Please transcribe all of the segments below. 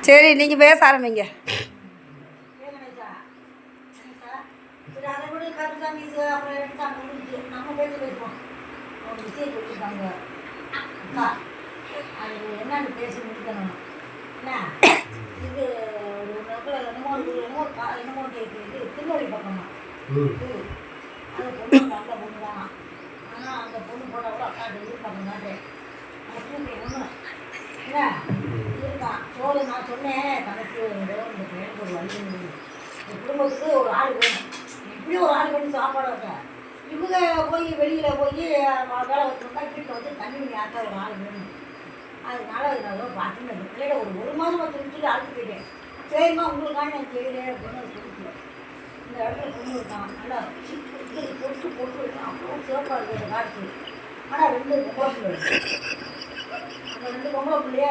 சரி நீங்கள் பேச ஆரம்பிங்க. என்னன்னு பேசி முடிக்கணும். என்ன இது என்னமோ கேட்குறது திருநெல்வேலி பக்கமா அந்த பொண்ணு நல்ல பொண்ணு தான். ஆனால் அந்த பொண்ணு போட்டால் கூட அக்கா எதிர்பார்க்க மாட்டேன். ஒன்று என்ன இருக்கான் சோழ நான் சொன்னேன் கணக்கு இந்த ஒரு வழி இந்த குடும்பத்துக்கு ஒரு ஆள் வேணும். எப்படியும் ஒரு ஆள் வேணும் சாப்பாடு வைக்க. இவங்க போய் வெளியில் போய் வேலை வச்சுருந்தா வீட்டில் வந்து தண்ணி ஆக்க ஒரு ஆள் வேணும். அதனால நான் பார்த்துன்னு அந்த பிள்ளைட ஒரு மாதம் வச்சுட்டு அழைச்சி போயிட்டேன். சரிம்மா உங்களுக்காக நான் செய்கிறேன் அப்படின்னு சொல்லிட்டு இந்த இடத்துல பொண்ணு இருக்கான். நல்லா பொட்டு பொட்டு வைக்கலாம். அவ்வளோ சிறப்பாக இருக்குது அந்த காட்சி. ஆனால் 2 பொம்பளை பிள்ளை இருக்குது. அந்த 2 பொம்பளை பிள்ளைய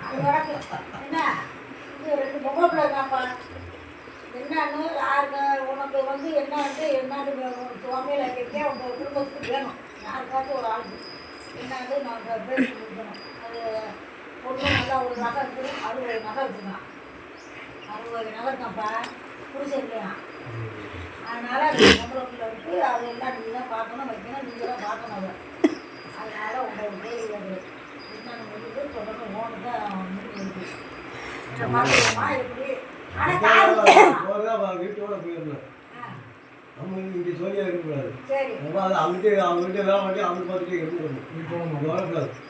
அது நடக்கும். என்ன இது 2 பொம்பளை பிள்ளை இருக்காப்பா. என்னன்னு யாருக்கு உனக்கு வந்து என்னன்னு சுவாமியில் கேட்க உங்கள் குடும்பத்துக்கு வேணும். யாருக்காச்சும் ஒரு ஆள் என்னன்னு நான் பேசி கொடுக்கணும். அது பொண்ணு நல்லா ஒரு நகை இருக்குது. 60 நகை இருக்குதான். 60 நகை இருக்கான்ப்பா புருஷன் இல்லையா. அதனால் அந்த பொம்பளை பிள்ளை இருக்குது. அது எல்லாம் நீங்கள் தான் பார்க்கணும் வைக்கணும். நீங்கள் தான் பார்க்கணும் அதை. அதனால் உங்களுக்கு பேர் அது என்னென்னு முடிவு சொல்லணும். ஓனு தான் முடிவு இருக்குது. பார்க்கணுமா எப்படி வீட்டோட போயிடணும். நம்ம இங்கே ஜோலியாக இருக்கக்கூடாது. சரி அவங்ககிட்ட வேலை பண்ணி அவங்க பார்த்துட்டு இருக்கணும்.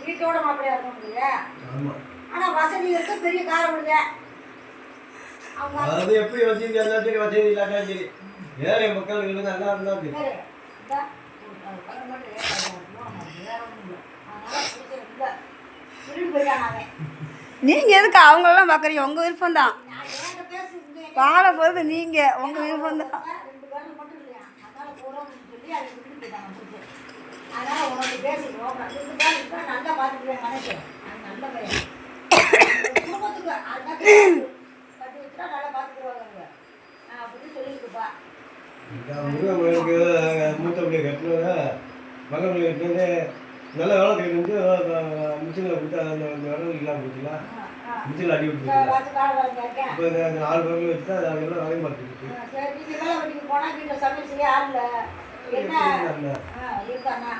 வீட்டோட மாப்பிள்ளையா இருக்க முடியல. ஆமாம். ஆனால் வசதி இருக்க பெரிய காரை விடுங்க. அதாவது எப்படி வசதி இருந்தாலும் சரி வசதி இல்லாட்டா சரி ஏழை மக்களுக்கு நல்லா இருந்தால் சரி. நீங்கள் எதுக்கு அவங்களெல்லாம் பார்க்குறீங்க? உங்கள் விருப்பம் தான். வாழ போகிறது நீங்கள் உங்கள் விருப்பம் தான். அதனால் உனக்கு பேசிக்கிறோம். நல்லா பார்த்துக்கிறேன் நினைக்கிறேன். அது நல்ல பையன் குடும்பத்துக்கு அதுதான் கட்டி வச்சுட்டா நல்லா பார்த்துக்குவாங்க அப்படின்னு சொல்லியிருக்குப்பா. முருகனுக்கு மூத்த பிள்ளை கட்டினத மகன் பிள்ளை கட்டினது நல்ல வேலை கைட்டு மிச்சில் கொடுத்து அந்த வேலை இல்லாமல் போச்சுங்களா. மிச்சில் அடி விட்டுருக்கீங்களா. இப்போ இந்த 4 பேர்கள் வச்சு தான் அதெல்லாம் வேலையும் பார்த்துருக்கு. நீங்கள் வேலை வெட்டிக்கு போனால் வீட்டில் சமையல் செய்ய ஆள் இல்லை. என்ன இருக்காண்ணா